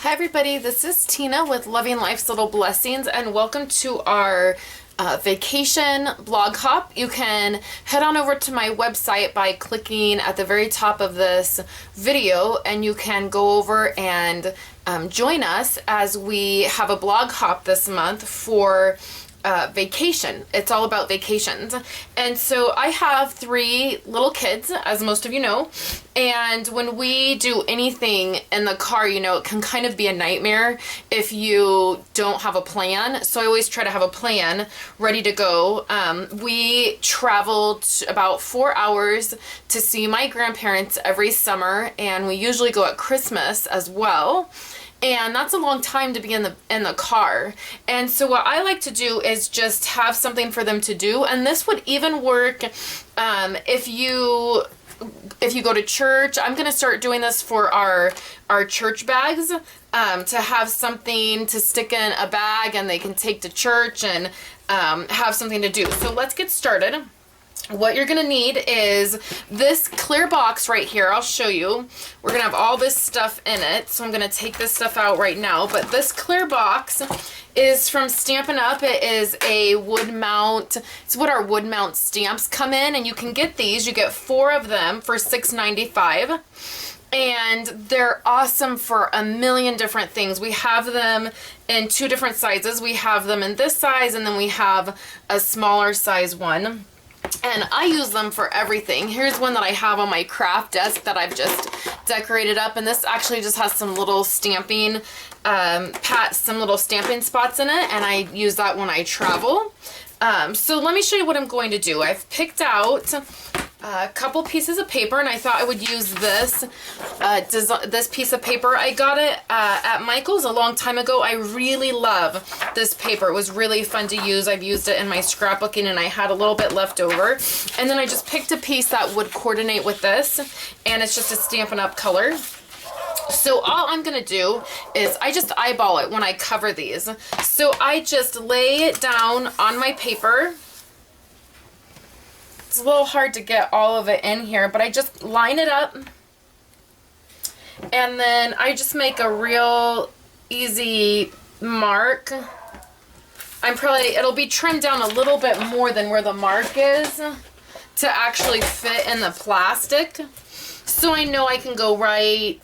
Hi everybody, this is Tina with Loving Life's Little Blessings, and welcome to our vacation blog hop. You can head on over to my website by clicking at the very top of this video, and you can go over and join us as we have a blog hop this month for vacation. It's all about vacations. And so I have 3 little kids, as most of you know, and when we do anything in the car, you know, it can kind of be a nightmare if you don't have a plan. So I always try to have a plan ready to go. We traveled about 4 hours to see my grandparents every summer, and we usually go at Christmas as well. And that's a long time to be in the car. And so what I like to do is just have something for them to do. And this would even work if you go to church. I'm gonna start doing this for our church bags, to have something to stick in a bag and they can take to church and have something to do. So let's get started. What you're gonna need is this clear box right here. I'll show you. We're gonna have all this stuff in it, so I'm gonna take this stuff out right now. But this clear box is from Stampin' Up. It is a wood mount. It's what our wood mount stamps come in, and you can get these. You get 4 of them for $6.95. And they're awesome for a million different things. We have them in 2 different sizes. We have them in this size, and then we have a smaller size one. And I use them for everything. Here's one that I have on my craft desk that I've just decorated up. And this actually just has some little stamping, some little stamping spots in it. And I use that when I travel. So let me show you what I'm going to do. I've picked out a couple pieces of paper, and I thought I would use this this piece of paper. I got it at Michael's a long time ago. I really love this paper. It was really fun to use. I've used it in my scrapbooking, and I had a little bit left over. And then I just picked a piece that would coordinate with this, and it's just a Stampin' Up color. So all I'm gonna do is I just eyeball it when I cover these. So I just lay it down on my paper. It's a little hard to get all of it in here, but I just line it up, and then I just make a real easy mark. It'll be trimmed down a little bit more than where the mark is to actually fit in the plastic. So I know I can go right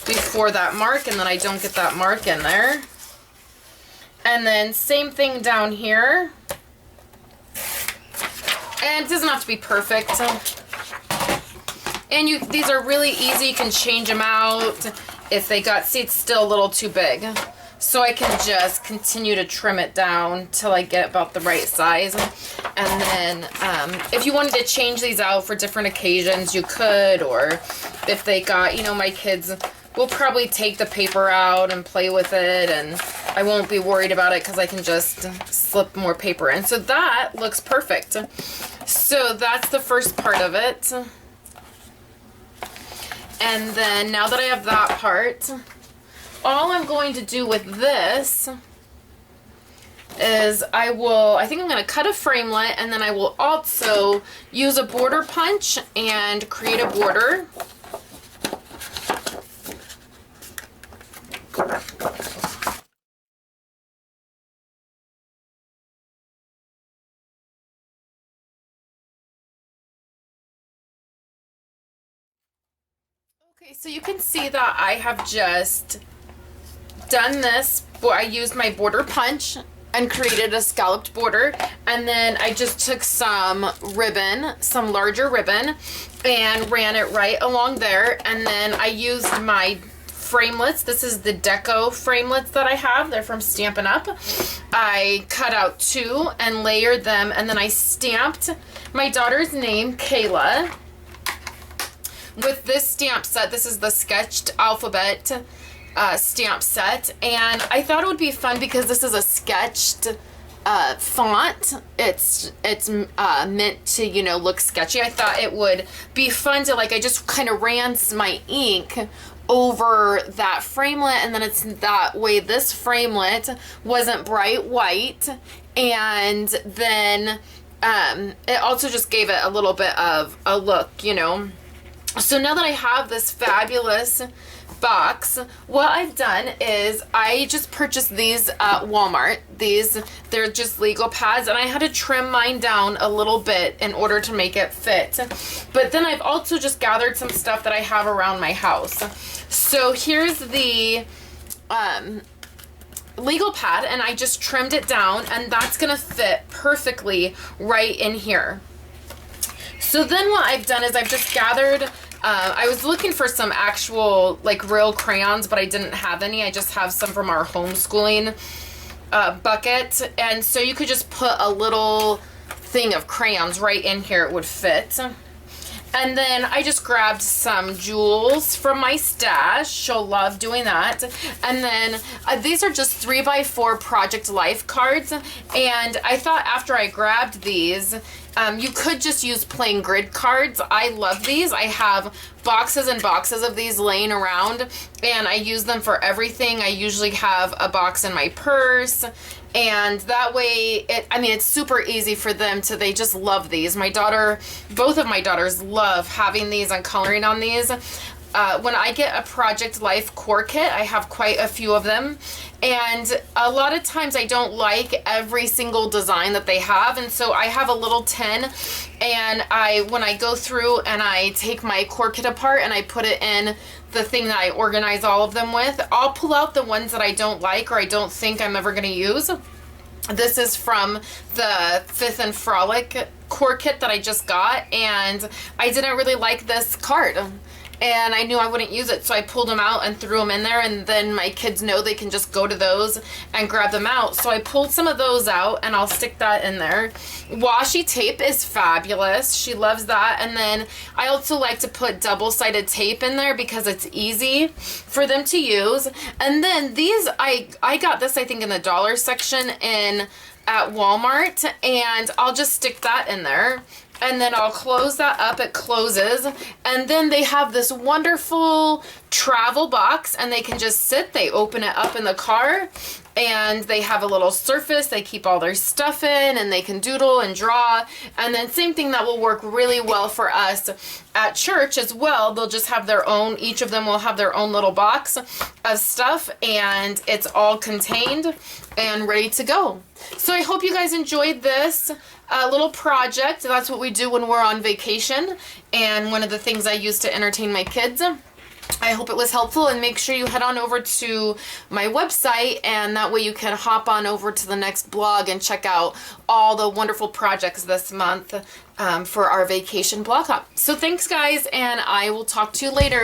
before that mark, and then I don't get that mark in there. And then same thing down here. And it doesn't have to be perfect. And these are really easy. You can change them out if they got, see, it's still a little too big. So I can just continue to trim it down till I get about the right size. And then if you wanted to change these out for different occasions, you could. Or if they got, you know, my kids will probably take the paper out and play with it, and I won't be worried about it because I can just slip more paper in. So that looks perfect. So that's the first part of it. And then now that I have that part, all I'm going to do with this is I think I'm going to cut a framelit, and then I will also use a border punch and create a border. Okay, so you can see that I have just done this. I used my border punch and created a scalloped border, and then I just took some ribbon, some larger ribbon, and ran it right along there. And then I used my framelits. This is the deco framelits that I have. They're from Stampin' Up. I cut out 2 and layered them, and then I stamped my daughter's name, Kayla, with this stamp set. This is the sketched alphabet stamp set, and I thought it would be fun because this is a sketched font. It's meant to, you know, look sketchy. I thought it would be fun to, like, I just kind of ran my ink over that framelit, and then it's that way this framelit wasn't bright white, and then it also just gave it a little bit of a look, you know. So now that I have this fabulous box, what I've done is I just purchased these at Walmart. They're just Lego pads, and I had to trim mine down a little bit in order to make it fit. But then I've also just gathered some stuff that I have around my house. So here's the Lego pad, and I just trimmed it down, and that's gonna fit perfectly right in here. So then what I've done is I've just gathered, I was looking for some actual like real crayons, but I didn't have any. I just have some from our homeschooling bucket. And so you could just put a little thing of crayons right in here, it would fit. And then I just grabbed some jewels from my stash. She'll love doing that. And then these are just 3x4 Project Life cards. And I thought after I grabbed these, you could just use plain grid cards. I love these. I have boxes and boxes of these laying around, and I use them for everything. I usually have a box in my purse, and that way it's super easy for them to, they just love these. Both of my daughters love having these and coloring on these. When I get a Project Life core kit, I have quite a few of them, and a lot of times I don't like every single design that they have, and so I have a little tin, and when I go through and I take my core kit apart and I put it in the thing that I organize all of them with, I'll pull out the ones that I don't like or I don't think I'm ever going to use. This is from the Fifth and Frolic core kit that I just got, and I didn't really like this card. And I knew I wouldn't use it, so I pulled them out and threw them in there, and then my kids know they can just go to those and grab them out. So I pulled some of those out, and I'll stick that in there. Washi tape is fabulous. She loves that. And then I also like to put double-sided tape in there because it's easy for them to use. And then these, I got this, I think, in the dollar section at Walmart, and I'll just stick that in there. And then I'll close that up, it closes. And then they have this wonderful travel box, and they can just sit, they open it up in the car, and they have a little surface, they keep all their stuff in, and they can doodle and draw. And then same thing that will work really well for us at church as well. They'll just have their own, each of them will have their own little box of stuff, and it's all contained and ready to go. So I hope you guys enjoyed this little project. That's what we do when we're on vacation, and one of the things I use to entertain my kids. I hope it was helpful, and make sure you head on over to my website, and that way you can hop on over to the next blog and check out all the wonderful projects this month for our vacation blog hop. So thanks guys, and I will talk to you later.